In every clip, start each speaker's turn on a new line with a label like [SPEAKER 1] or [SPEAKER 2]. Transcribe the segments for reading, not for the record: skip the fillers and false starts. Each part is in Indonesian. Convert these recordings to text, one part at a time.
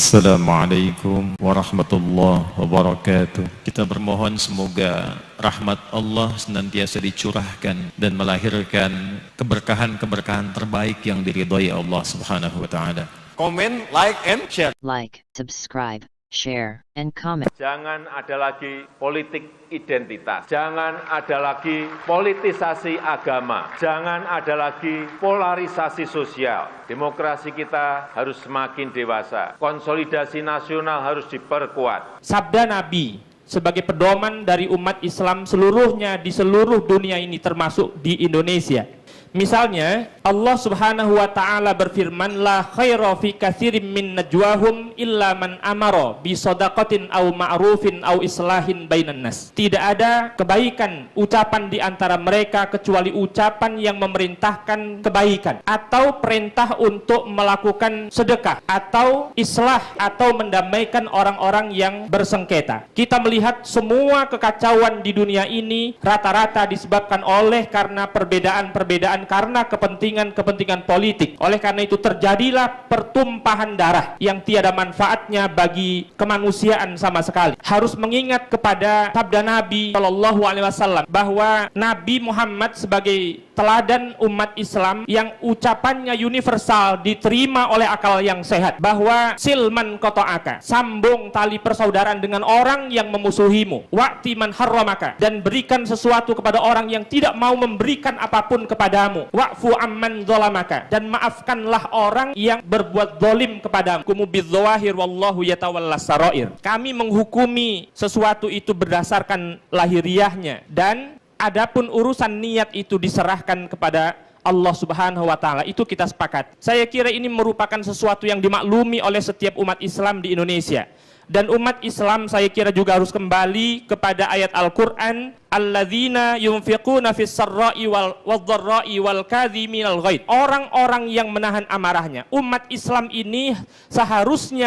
[SPEAKER 1] Assalamualaikum warahmatullahi wabarakatuh. Kita bermohon semoga rahmat Allah senantiasa dicurahkan dan melahirkan keberkahan-keberkahan terbaik yang diridhai Allah Subhanahu wa taala.
[SPEAKER 2] Komen, like, and share.
[SPEAKER 3] Like, subscribe, share, and comment.
[SPEAKER 4] Jangan ada lagi politik identitas. Jangan ada lagi politisasi agama. Jangan ada lagi polarisasi sosial. Demokrasi kita harus semakin dewasa. Konsolidasi nasional harus diperkuat.
[SPEAKER 5] Sabda Nabi sebagai pedoman dari umat Islam seluruhnya di seluruh dunia ini termasuk di Indonesia. Misalnya Allah Subhanahu wa taala berfirman, la khaira fi katsirin min najwahum illa man amara bi shadaqatin aw ma'rufin aw islahin bainan nas. Tidak ada kebaikan ucapan di antara mereka kecuali ucapan yang memerintahkan kebaikan atau perintah untuk melakukan sedekah atau islah atau mendamaikan orang-orang yang bersengketa. Kita melihat semua kekacauan di dunia ini rata-rata disebabkan oleh karena perbedaan-perbedaan karena kepentingan politik. Oleh karena itu terjadilah pertumpahan darah yang tiada manfaatnya bagi kemanusiaan sama sekali. Harus mengingat kepada sabda Nabi SAW bahwa Nabi Muhammad sebagai teladan umat Islam yang ucapannya universal diterima oleh akal yang sehat, bahwa silman qata'aka, sambung tali persaudaraan dengan orang yang memusuhimu, wa'ti man harramaka, dan berikan sesuatu kepada orang yang tidak mau memberikan apapun kepadamu, wa'fu amman zalamaka, dan maafkanlah orang yang berbuat zalim kepadamu, kumu bidzawahir wallahu yatawallas sarair. Kami menghukumi sesuatu itu berdasarkan lahiriahnya, dan adapun urusan niat itu diserahkan kepada Allah Subhanahu wa taala. Itu kita sepakat. Saya kira ini merupakan sesuatu yang dimaklumi oleh setiap umat Islam di Indonesia. Dan umat Islam saya kira juga harus kembali kepada ayat Al-Qur'an, alladzina yunfiquna fis sarra'i wal dharra'i wal kadhiminal ghaidh. Orang-orang yang menahan amarahnya. Umat Islam ini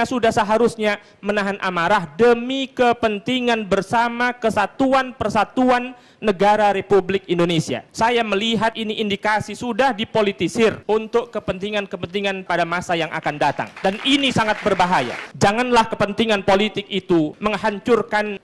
[SPEAKER 5] sudah seharusnya menahan amarah demi kepentingan bersama kesatuan persatuan negara Republik Indonesia. Saya melihat ini indikasi sudah dipolitisir untuk kepentingan-kepentingan pada masa yang akan datang. Dan ini sangat berbahaya. Janganlah kepentingan politik itu menghancurkan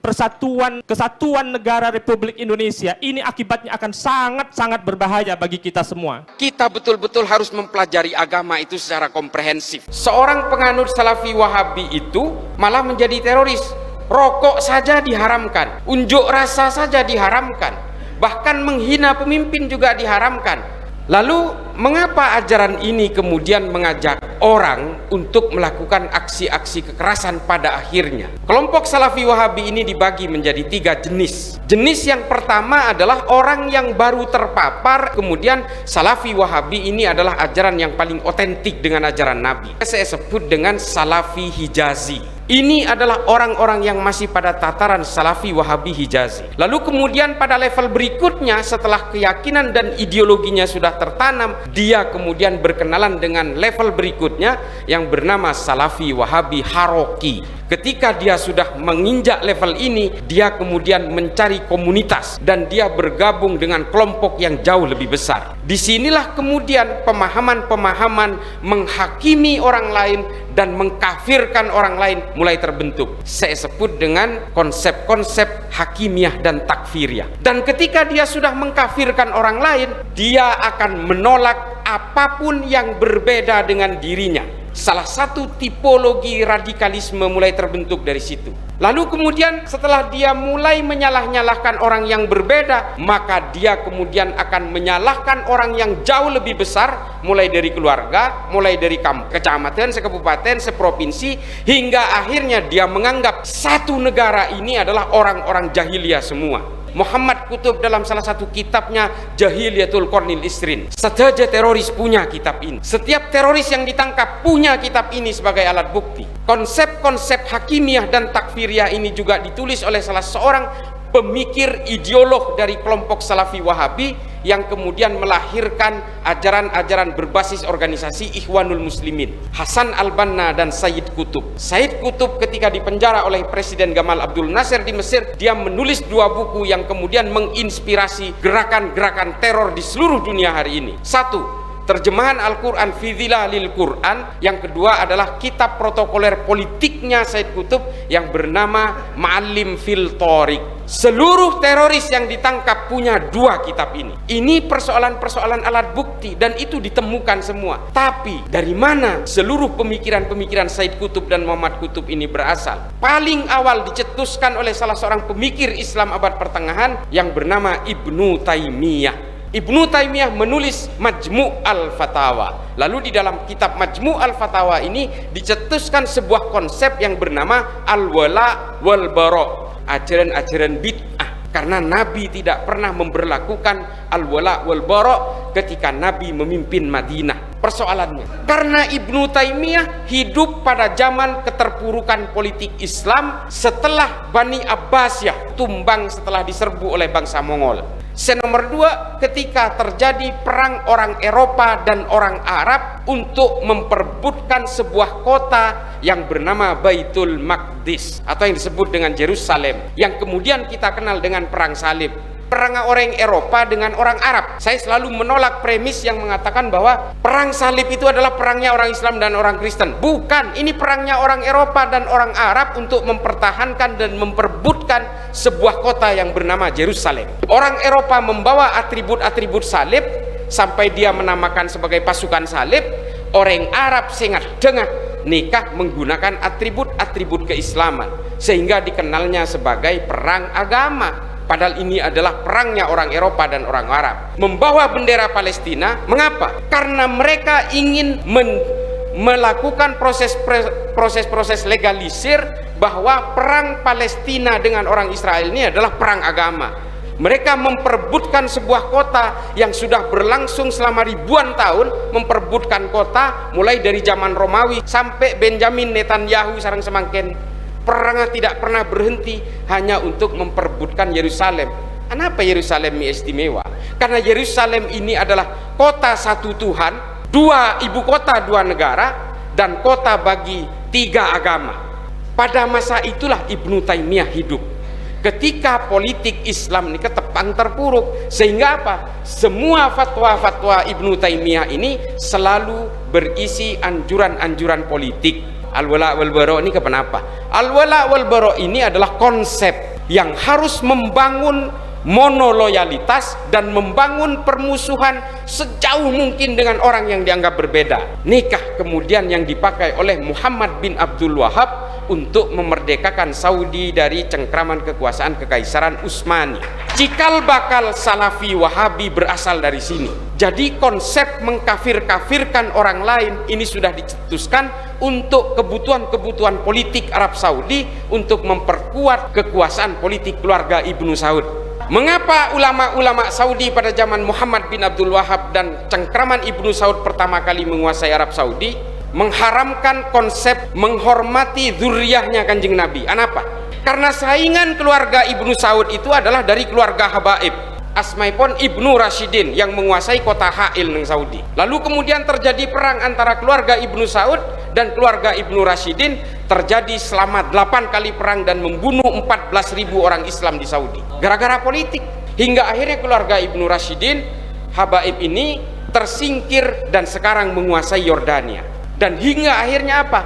[SPEAKER 5] kesatuan negara Republik Indonesia. Ini akibatnya akan sangat-sangat berbahaya bagi kita semua.
[SPEAKER 6] Kita betul-betul harus mempelajari agama itu secara komprehensif. Seorang penganut Salafi Wahabi itu malah menjadi teroris. Rokok saja diharamkan, unjuk rasa saja diharamkan, bahkan menghina pemimpin juga diharamkan. Lalu mengapa ajaran ini kemudian mengajak orang untuk melakukan aksi-aksi kekerasan pada akhirnya? Kelompok Salafi Wahabi ini dibagi menjadi 3 jenis. Jenis yang pertama adalah orang yang baru terpapar, kemudian Salafi Wahabi ini adalah ajaran yang paling otentik dengan ajaran Nabi. Saya sebut dengan Salafi Hijazi. Ini adalah orang-orang yang masih pada tataran Salafi Wahabi Hijazi. Lalu kemudian pada level berikutnya, setelah keyakinan dan ideologinya sudah tertanam, dia kemudian berkenalan dengan level berikutnya yang bernama Salafi Wahabi Haroki. Ketika dia sudah menginjak level ini, dia kemudian mencari komunitas dan dia bergabung dengan kelompok yang jauh lebih besar. Disinilah kemudian pemahaman-pemahaman menghakimi orang lain dan mengkafirkan orang lain mulai terbentuk. Saya sebut dengan konsep-konsep hakimiyah dan takfiriyah. Dan ketika dia sudah mengkafirkan orang lain, dia akan menolak apapun yang berbeda dengan dirinya. Salah satu tipologi radikalisme mulai terbentuk dari situ. Lalu kemudian setelah dia mulai menyalah-nyalahkan orang yang berbeda, maka dia kemudian akan menyalahkan orang yang jauh lebih besar, mulai dari keluarga, mulai dari kecamatan, sekabupaten, seprovinsi, hingga akhirnya dia menganggap satu negara ini adalah orang-orang jahiliyah semua. Muhammad Qutb dalam salah satu kitabnya Jahiliyatul Qarnil Isrin, saja teroris punya kitab ini. Setiap teroris yang ditangkap punya kitab ini sebagai alat bukti. Konsep-konsep hakimiyah dan takfiriyah ini juga ditulis oleh salah seorang pemikir ideolog dari kelompok Salafi Wahabi yang kemudian melahirkan ajaran-ajaran berbasis organisasi Ikhwanul Muslimin, Hasan Al-Banna dan Sayyid Qutb. Sayyid Qutb ketika dipenjara oleh Presiden Gamal Abdul Nasir di Mesir, dia menulis 2 buku yang kemudian menginspirasi gerakan-gerakan teror di seluruh dunia hari ini. 1, terjemahan Al-Quran fi Dhilalil Quran. Yang kedua adalah kitab protokoler politiknya Said Qutb yang bernama Ma'alim fil Thoriq. Seluruh teroris yang ditangkap punya dua kitab ini. Ini persoalan-persoalan alat bukti dan itu ditemukan semua. Tapi dari mana seluruh pemikiran-pemikiran Said Qutb dan Muhammad Qutb ini berasal? Paling awal dicetuskan oleh salah seorang pemikir Islam abad pertengahan yang bernama Ibnu Taimiyah. Ibnu Taimiyah menulis Majmu' al-Fatawa. Lalu di dalam kitab Majmu' al-Fatawa ini dicetuskan sebuah konsep yang bernama al-wala wal bara', ajaran-ajaran bid'ah. Karena Nabi tidak pernah memberlakukan al-wala wal bara' ketika Nabi memimpin Madinah. Persoalannya, karena Ibnu Taimiyah hidup pada zaman keterpurukan politik Islam setelah Bani Abbasiyah tumbang setelah diserbu oleh bangsa Mongol. Nomor dua, ketika terjadi perang orang Eropa dan orang Arab untuk memperebutkan sebuah kota yang bernama Baitul Maqdis atau yang disebut dengan Yerusalem, yang kemudian kita kenal dengan perang salib. Perang orang Eropa dengan orang Arab. Saya selalu menolak premis yang mengatakan bahwa perang salib itu adalah perangnya orang Islam dan orang Kristen. Bukan, ini perangnya orang Eropa dan orang Arab untuk mempertahankan dan memperebutkan sebuah kota yang bernama Yerusalem. Orang Eropa membawa atribut-atribut salib sampai dia menamakan sebagai pasukan salib. Orang Arab sengah dengah nikah menggunakan atribut-atribut keislaman sehingga dikenalnya sebagai perang agama. Padahal ini adalah perangnya orang Eropa dan orang Arab. Membawa bendera Palestina, mengapa? Karena mereka ingin melakukan proses legalisir bahwa perang Palestina dengan orang Israel ini adalah perang agama. Mereka memperebutkan sebuah kota yang sudah berlangsung selama ribuan tahun, memperebutkan kota mulai dari zaman Romawi sampai Benjamin Netanyahu sareng semangken. Perangnya tidak pernah berhenti hanya untuk memperebutkan Yerusalem. Kenapa Yerusalem ini istimewa? Karena Yerusalem ini adalah kota satu Tuhan, dua ibu kota dua negara, dan kota bagi tiga agama. Pada masa itulah Ibnu Taimiyah hidup. Ketika politik Islam ini ketepang terpuruk, sehingga apa? Semua fatwa-fatwa Ibnu Taimiyah ini selalu berisi anjuran-anjuran politik. Al-wala wal bara' ini kenapa? Al-wala wal bara' ini adalah konsep yang harus membangun monoloyalitas dan membangun permusuhan sejauh mungkin dengan orang yang dianggap berbeda. Nikah kemudian yang dipakai oleh Muhammad bin Abdul Wahab untuk memerdekakan Saudi dari cengkraman kekuasaan Kekaisaran Utsmani. Cikal bakal Salafi Wahabi berasal dari sini. Jadi konsep mengkafir-kafirkan orang lain ini sudah dicetuskan untuk kebutuhan-kebutuhan politik Arab Saudi untuk memperkuat kekuasaan politik keluarga Ibnu Saud. Mengapa ulama-ulama Saudi pada zaman Muhammad bin Abdul Wahab dan cengkraman Ibnu Saud pertama kali menguasai Arab Saudi mengharamkan konsep menghormati dzurriyyahnya Kanjeng Nabi? Kenapa? Karena saingan keluarga Ibnu Saud itu adalah dari keluarga habaib. Asmaipun Ibnu Rashidin yang menguasai kota Ha'il neng Saudi. Lalu kemudian terjadi perang antara keluarga Ibnu Saud dan keluarga Ibnu Rashidin, terjadi selama 8 kali perang dan membunuh 14.000 orang Islam di Saudi. Gara-gara politik. Hingga akhirnya keluarga Ibnu Rashidin, habaib ini tersingkir dan sekarang menguasai Yordania. Dan hingga akhirnya apa?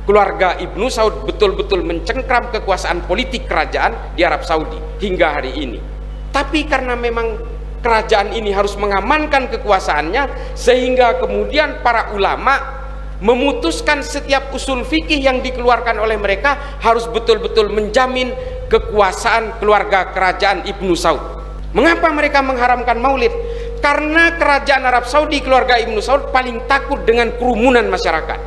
[SPEAKER 6] Keluarga Ibnu Saud betul-betul mencengkram kekuasaan politik kerajaan di Arab Saudi hingga hari ini. Tapi karena memang kerajaan ini harus mengamankan kekuasaannya, sehingga kemudian para ulama memutuskan setiap usul fikih yang dikeluarkan oleh mereka harus betul-betul menjamin kekuasaan keluarga kerajaan Ibnu Saud. Mengapa mereka mengharamkan maulid? Karena kerajaan Arab Saudi, keluarga Ibnu Saud paling takut dengan kerumunan masyarakat,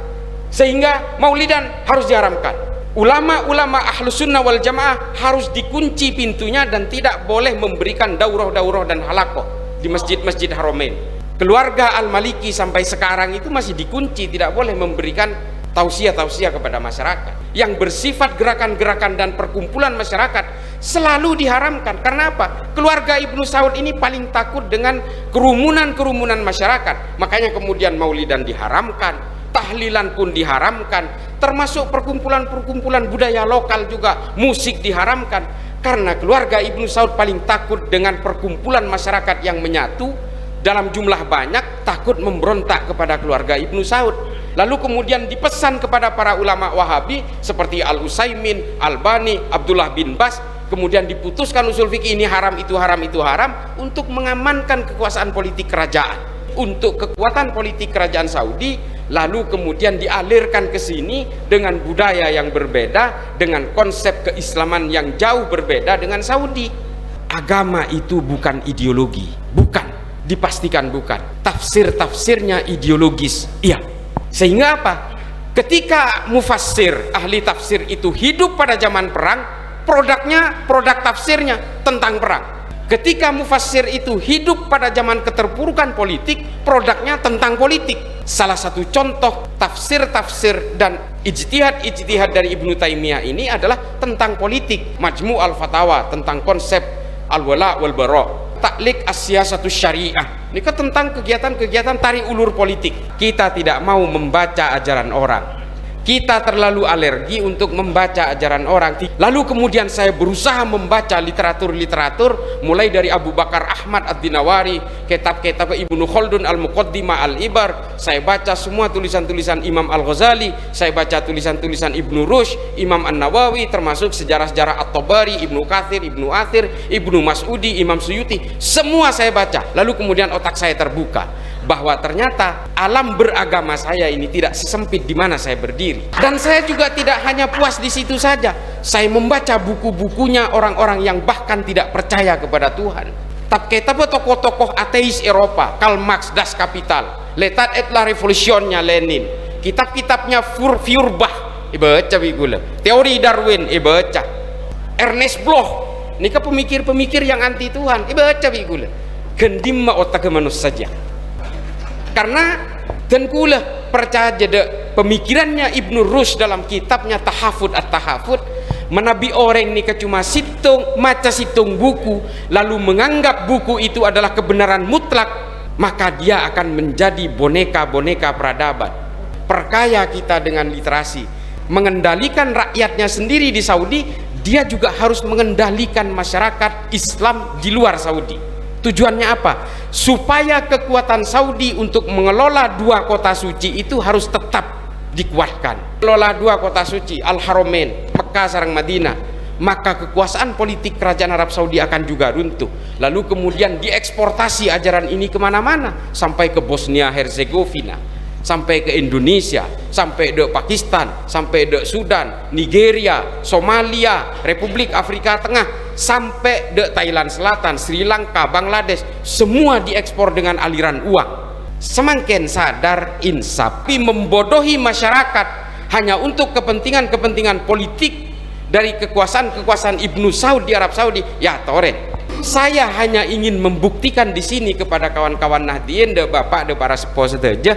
[SPEAKER 6] sehingga maulidan harus diharamkan. Ulama-ulama Ahlus Sunnah wal Jamaah harus dikunci pintunya dan tidak boleh memberikan daurah-daurah dan halakoh di masjid-masjid Haramain. Keluarga Al-Maliki sampai sekarang itu masih dikunci, tidak boleh memberikan tausiah-tausiah kepada masyarakat. Yang bersifat gerakan-gerakan dan perkumpulan masyarakat selalu diharamkan. Karena apa? Keluarga Ibnu Saud ini paling takut dengan kerumunan-kerumunan masyarakat. Makanya kemudian maulidan diharamkan, tahlilan pun diharamkan, termasuk perkumpulan-perkumpulan budaya lokal juga, musik diharamkan. Karena keluarga Ibnu Saud paling takut dengan perkumpulan masyarakat yang menyatu dalam jumlah banyak takut memberontak kepada keluarga Ibnu Saud. Lalu kemudian dipesan kepada para ulama Wahabi seperti Al-Utsaimin, Albani, Abdullah bin Bas, kemudian diputuskan usul fikih ini haram, itu haram, itu haram, untuk mengamankan kekuasaan politik kerajaan, untuk kekuatan politik kerajaan Saudi. Lalu kemudian dialirkan ke sini dengan budaya yang berbeda, dengan konsep keislaman yang jauh berbeda dengan Saudi. Agama itu bukan ideologi, bukan, dipastikan bukan. Tafsir-tafsirnya ideologis, iya. Sehingga apa? Ketika mufassir, ahli tafsir itu hidup pada zaman perang, produknya, produk tafsirnya tentang perang. Ketika mufassir itu hidup pada zaman keterpurukan politik, produknya tentang politik. Salah satu contoh tafsir-tafsir dan ijtihad-ijtihad dari Ibnu Taimiyah ini adalah tentang politik. Majmu' al-Fatawa tentang konsep al-wala wal bara, Ta'liq as-siyasatus syariah, ini kan tentang kegiatan-kegiatan tarik ulur politik. Kita tidak mau membaca ajaran orang, kita terlalu alergi untuk membaca ajaran orang. Lalu kemudian saya berusaha membaca literatur-literatur, mulai dari Abu Bakar Ahmad Ad-Dinawari, kitab-kitab Ibnu Khaldun Al-Muqaddimah Al-Ibar, saya baca semua tulisan-tulisan Imam Al-Ghazali, saya baca tulisan-tulisan Ibnu Rushd, Imam An-Nawawi, termasuk sejarah-sejarah At-Tabari, Ibnu Katsir, Ibnu Athir, Ibnu Mas'udi, Imam Suyuti, semua saya baca. Lalu kemudian otak saya terbuka bahwa ternyata alam beragama saya ini tidak sesempit di mana saya berdiri. Dan saya juga tidak hanya puas di situ saja, saya membaca buku-bukunya orang-orang yang bahkan tidak percaya kepada Tuhan. Kitab tokoh-tokoh ateis Eropa, Karl Marx, Das Kapital, L'État et la Révolutionnya Lenin, kitab-kitabnya Feuerbach, baca bigula, teori Darwin, baca, Ernest Bloch, nikah pemikir-pemikir yang anti Tuhan, baca bigula, gendimma otak manusia saja. Karena dan kula percaya jeda pemikirannya Ibnu Rushd dalam kitabnya Tahafud at-Tahafud, menabi orang ini cuma maca situng buku lalu menganggap buku itu adalah kebenaran mutlak, maka dia akan menjadi boneka-boneka peradaban. Perkaya kita dengan literasi, mengendalikan rakyatnya sendiri di Saudi, dia juga harus mengendalikan masyarakat Islam di luar Saudi. Tujuannya apa? Supaya kekuatan Saudi untuk mengelola dua kota suci itu harus tetap dikuatkan. Mengelola dua kota suci, Al-Haramain, Mekah sareng Madinah, maka kekuasaan politik kerajaan Arab Saudi akan juga runtuh. Lalu kemudian dieksportasi ajaran ini kemana-mana, sampai ke Bosnia Herzegovina, sampai ke Indonesia, sampai ke Pakistan, sampai ke Sudan, Nigeria, Somalia, Republik Afrika Tengah, sampai ke Thailand Selatan, Sri Lanka, Bangladesh, semua diekspor dengan aliran uang. Semakin sadar insaf, tapi membodohi masyarakat hanya untuk kepentingan-kepentingan politik dari kekuasaan-kekuasaan Ibnu Saud di Arab Saudi, ya toren. Saya hanya ingin membuktikan di sini kepada kawan-kawan Nahdien, de bapak, de para sepuh saja,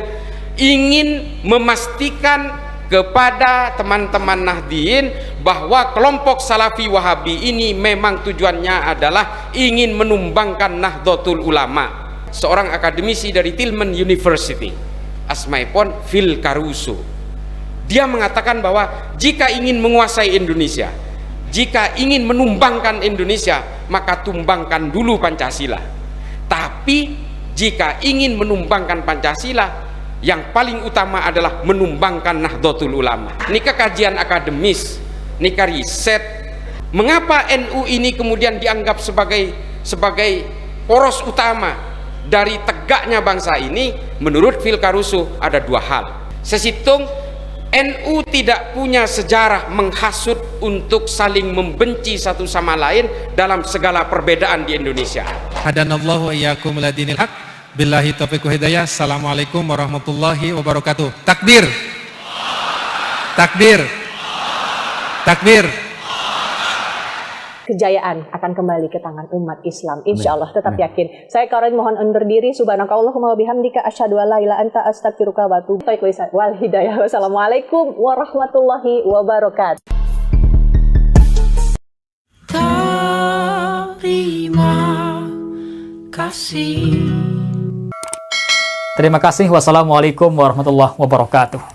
[SPEAKER 6] ingin memastikan kepada teman-teman Nahdien bahwa kelompok Salafi Wahabi ini memang tujuannya adalah ingin menumbangkan Nahdlatul Ulama. Seorang akademisi dari Tillman University, asmaipun Phil Caruso, dia mengatakan bahwa jika ingin menguasai Indonesia, jika ingin menumbangkan Indonesia, maka tumbangkan dulu Pancasila. Tapi jika ingin menumbangkan Pancasila, yang paling utama adalah menumbangkan Nahdlatul Ulama. Nikah kajian akademis, nikah riset. Mengapa NU ini kemudian dianggap sebagai poros utama dari tegaknya bangsa ini? Menurut Phil Caruso ada dua hal. Sesitung, NU tidak punya sejarah menghasut untuk saling membenci satu sama lain dalam segala perbedaan di Indonesia.
[SPEAKER 7] Hadanallahu iyyakum ila dinil haq. Billahi taufiq wa hidayah. Assalamualaikum warahmatullahi wabarakatuh. Takbir. Takbir. Takbir.
[SPEAKER 8] Kejayaan akan kembali ke tangan umat Islam, insya Allah. Tetap yakin. Saya Karin mohon undur diri. Subhanakallahumma wa bihamdika asyhadu an la ilaha illa anta astaghfiruka wa atubu ilaik. Wal hidayah. Wassalamualaikum warahmatullahi wabarakatuh.
[SPEAKER 9] Terima kasih. Terima kasih. Wassalamualaikum warahmatullahi wabarakatuh.